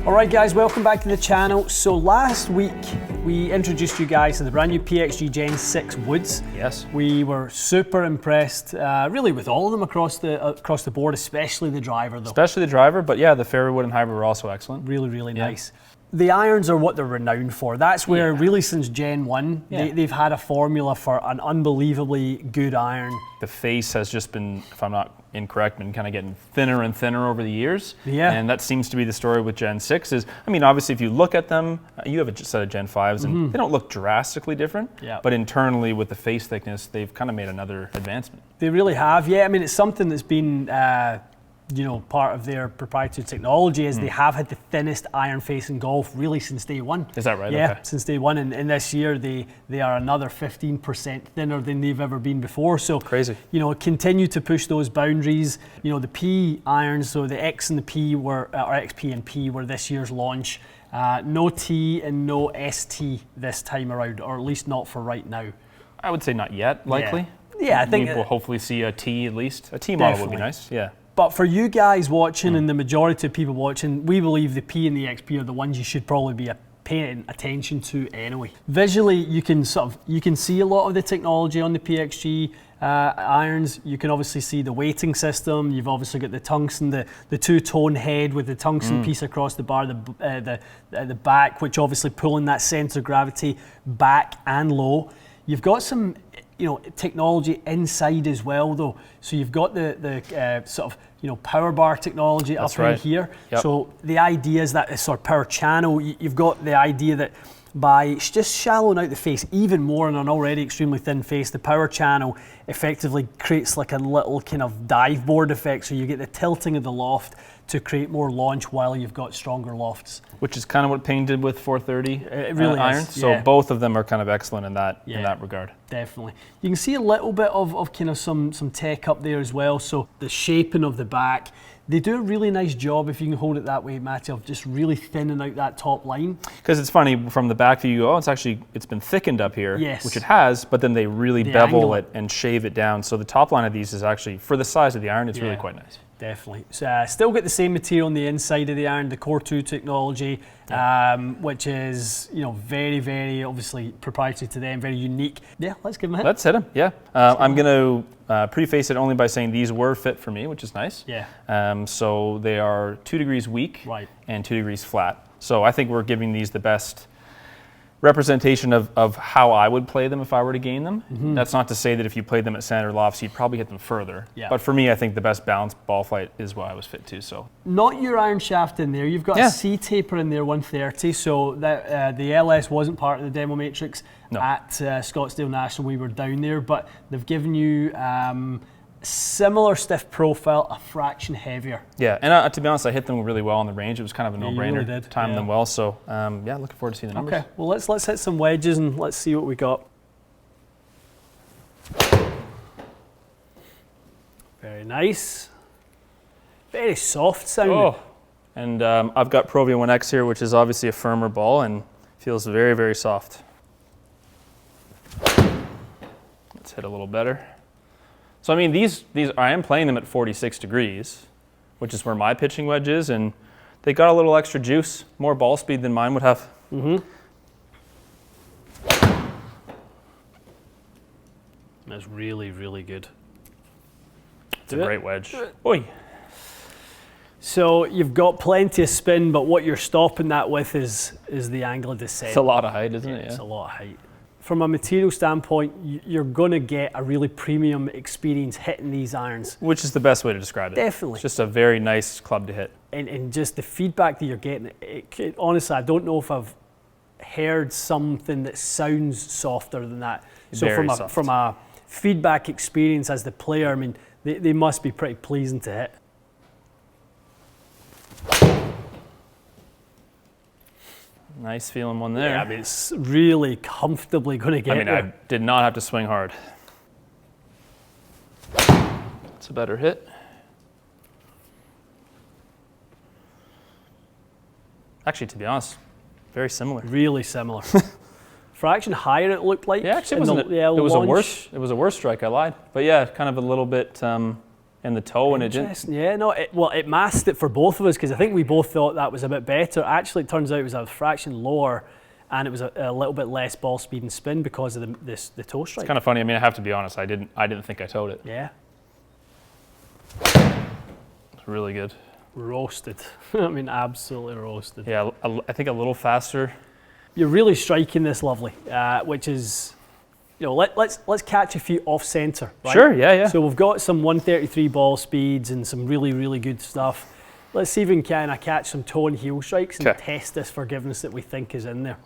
All right guys, welcome back to the channel. So last week we introduced you guys to the brand new PXG Gen 6 woods. Yes. We were super impressed, really with all of them across the board, especially the driver though. Especially the driver, but yeah, the fairway wood and hybrid were also excellent. Really nice. The irons are what they're renowned for. That's where really since Gen 1, they've had a formula for an unbelievably good iron. The face has just been, if I'm not incorrect, been kind of getting thinner and thinner over the years. Yeah. And that seems to be the story with Gen 6 is, I mean, obviously if you look at them, you have a set of Gen 5s and they don't look drastically different, but internally with the face thickness, they've kind of made another advancement. They really have, yeah. I mean, it's something that's been, you know, part of their proprietary technology is they have had the thinnest iron face in golf really since day one. Is that right? Yeah, okay. Since day one, and this year they are another 15% thinner than they've ever been before. So crazy. You know, continue to push those boundaries. You know, the P irons, so the X and the P were, or XP and P were this year's launch. No T and no ST this time around, or at least not for right now. I would say not yet, likely. Yeah, I think we'll hopefully see a T at least. A T model would be nice. Yeah. But for you guys watching and the majority of people watching, we believe the P and the XP are the ones you should probably be paying attention to anyway. Visually, you can see a lot of the technology on the PXG irons. You can obviously see the weighting system. You've obviously got the tungsten, the two-tone head with the tungsten piece across the bar, the back, which obviously pulling that center of gravity back and low. You've got some, you know, technology inside as well though. So you've got the sort of, you know, power bar technology up in here. Yep. So the idea is that sort of power channel, you've got the idea that by just shallowing out the face even more on an already extremely thin face, the power channel effectively creates like a little kind of dive board effect. So you get the tilting of the loft to create more launch while you've got stronger lofts. Which is kind of what Payne did with 430 it really irons. So both of them are kind of excellent in that regard. Definitely. You can see a little bit of kind of some tech up there as well. So the shaping of the back, they do a really nice job, if you can hold it that way, Matty, of just really thinning out that top line. Because it's funny, from the back view, you go, oh, it's been thickened up here, which it has, but then they really bevel it and shave it down. So the top line of these is actually, for the size of the iron, it's really quite nice. Definitely. So, still get the same material on the inside of the iron, the Core 2 technology, which is, you know, very obviously proprietary to them, very unique. Yeah, let's give them a hit. Let's hit them, yeah. I'm going to preface it only by saying these were fit for me, which is nice. Yeah. So they are 2 degrees weak and 2 degrees flat. So I think we're giving these the best representation of how I would play them if I were to gain them. That's not to say that if you played them at standard lofts, you'd probably hit them further. But for me, I think the best balanced ball flight is what I was fit to. So not your iron shaft in there. You've got a C taper in there, 130. So that the LS wasn't part of the demo matrix at Scottsdale National. We were down there, but they've given you similar stiff profile, a fraction heavier. Yeah, and to be honest, I hit them really well on the range. It was kind of a no-brainer. Really timed them well. So yeah, looking forward to seeing the numbers. Okay, well let's hit some wedges and let's see what we got. Very nice. Very soft sounding. Oh, and I've got Provia 1X here, which is obviously a firmer ball and feels very soft. Let's hit a little better. So I mean, these I am playing them at 46 degrees, which is where my pitching wedge is, and they got a little extra juice, more ball speed than mine would have. That's really good. It's a great wedge. Oi. So you've got plenty of spin, but what you're stopping that with is the angle of descent. It's a lot of height, isn't it? Yeah. It's a lot of height. From a material standpoint, you're going to get a really premium experience hitting these irons. Which is the best way to describe it. Definitely. It's just a very nice club to hit. And just the feedback that you're getting, honestly, I don't know if I've heard something that sounds softer than that. So from a feedback experience as the player, I mean, they must be pretty pleasing to hit. Nice feeling one there. Yeah, I mean, it's really comfortably going to get there. I did not have to swing hard. It's a better hit. Actually, to be honest, very similar. Really similar. Fraction higher it looked like. Yeah, actually it was a worse strike, I lied. But yeah, kind of a little bit and the toe, and it didn't. Yeah, no, it masked it for both of us because I think we both thought that was a bit better. Actually, it turns out it was a fraction lower, and it was a little bit less ball speed and spin because of the toe strike. It's kind of funny. I mean, I have to be honest. I didn't think I towed it. Yeah. It's really good. Roasted. I mean, absolutely roasted. Yeah, I think a little faster. You're really striking this lovely, which is, you know, let's catch a few off center. Right? Sure. Yeah. So we've got some 133 ball speeds and some really, really good stuff. Let's see if we can kind of catch some toe and heel strikes and test this forgiveness that we think is in there.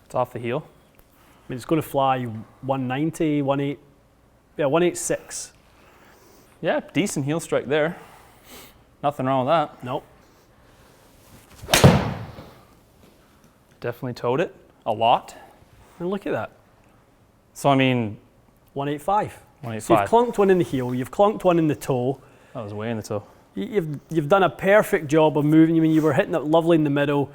It's off the heel. I mean, it's going to fly 190, 186. Yeah, decent heel strike there. Nothing wrong with that. Nope. Definitely towed it a lot. And look at that. So I mean, 185. 185. So you've clunked one in the heel, you've clunked one in the toe. That was way in the toe. You've done a perfect job of moving. I mean, you were hitting it lovely in the middle.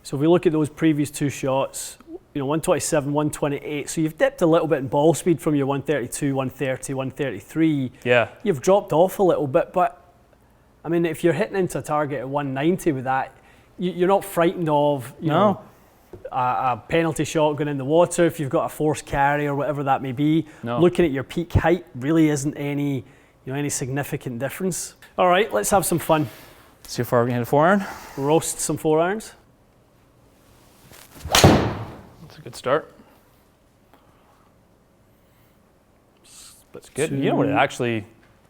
So if we look at those previous two shots, you know, 127, 128. So you've dipped a little bit in ball speed from your 132, 130, 133. Yeah. You've dropped off a little bit, but I mean, if you're hitting into a target at 190 with that, you're not frightened of, you know, a penalty shot going in the water if you've got a forced carry or whatever that may be. No. Looking at your peak height really isn't any significant difference. All right, let's have some fun. See how far we can hit a 4-iron. Roast some 4-irons. That's a good start. That's good. You know what? It actually,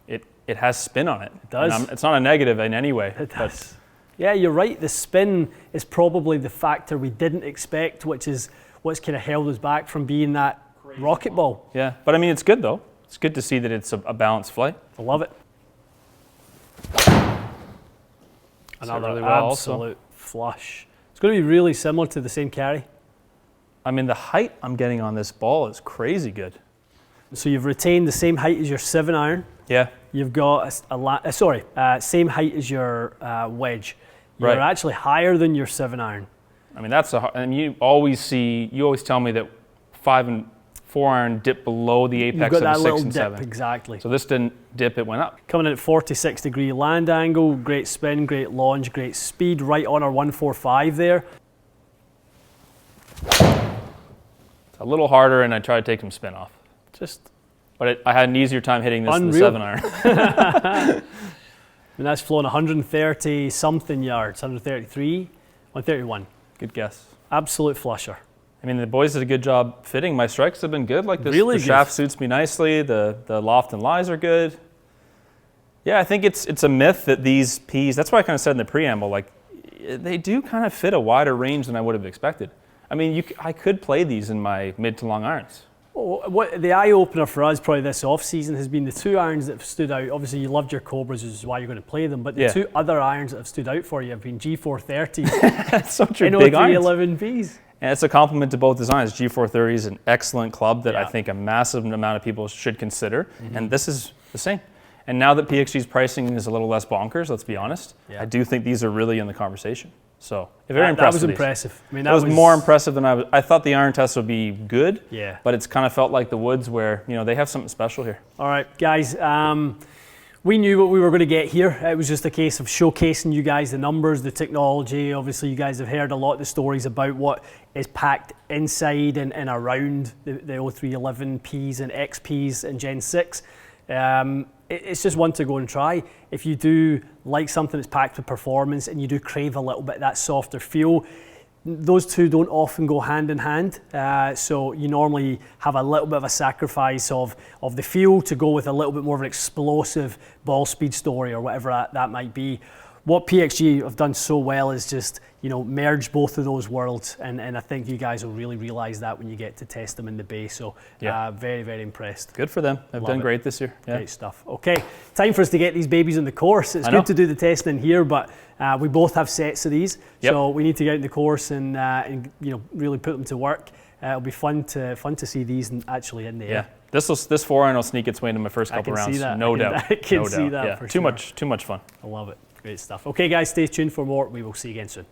it has spin on it. It does. And it's not a negative in any way. It does. Yeah, you're right. The spin is probably the factor we didn't expect, which is what's kind of held us back from being that rocket ball. Yeah, but I mean, it's good though. It's good to see that it's a balanced flight. I love it. Another really well absolute flush. It's going to be really similar to the same carry. I mean, the height I'm getting on this ball is crazy good. So you've retained the same height as your 7-iron. Yeah. You've got same height as your wedge. You're Right. actually higher than your 7-iron. I mean, and you always tell me that 5 and 4-iron dip below the apex You've got of that a 6 little and dip, 7. exactly. So this didn't dip, it went up. Coming in at 46-degree land angle, great spin, great launch, great speed, right on our 145 there. It's a little harder, and I tried to take some spin off. But I had an easier time hitting this than the 7-iron. And that's flown 130 something yards, 133, 131. Good guess. Absolute flusher. I mean, the boys did a good job fitting. My strikes have been good. Like this, really the shaft suits me nicely. The loft and lies are good. Yeah, I think it's a myth that these Ps. That's why I kind of said in the preamble, like they do kind of fit a wider range than I would have expected. I mean, I could play these in my mid to long irons. Well, what the eye opener for us probably this off season has been the two irons that have stood out. Obviously, you loved your Cobras, which is why you're going to play them. But the two other irons that have stood out for you have been G430s. That's so true. And Big irons. 311Ps. And it's a compliment to both designs. G430 is an excellent club that I think a massive amount of people should consider. Mm-hmm. And this is the same. And now that PXG's pricing is a little less bonkers, let's be honest, I do think these are really in the conversation. So very impressed. That was impressive. I mean, that was more impressive than I thought. The iron test would be good. Yeah. But it's kind of felt like the woods where they have something special here. All right, guys. We knew what we were going to get here. It was just a case of showcasing you guys the numbers, the technology. Obviously, you guys have heard a lot of the stories about what is packed inside and around the 0311Ps and XPs and Gen 6. It's just one to go and try. If you do like something that's packed with performance and you do crave a little bit of that softer feel, those two don't often go hand in hand. So you normally have a little bit of a sacrifice of the feel to go with a little bit more of an explosive ball speed story or whatever that might be. What PXG have done so well is just, merge both of those worlds. And I think you guys will really realize that when you get to test them in the bay. So very, very impressed. Good for them. They've done great this year. Yeah. Great stuff. Okay, time for us to get these babies on the course. It's good to do the testing here, but we both have sets of these. Yep. So we need to get in the course and really put them to work. It'll be fun to see these actually in the air. This 4-iron will sneak its way into my first couple rounds. No doubt. I can see that for sure. Too much fun. I love it. Great stuff. Okay, guys, stay tuned for more. We will see you again soon.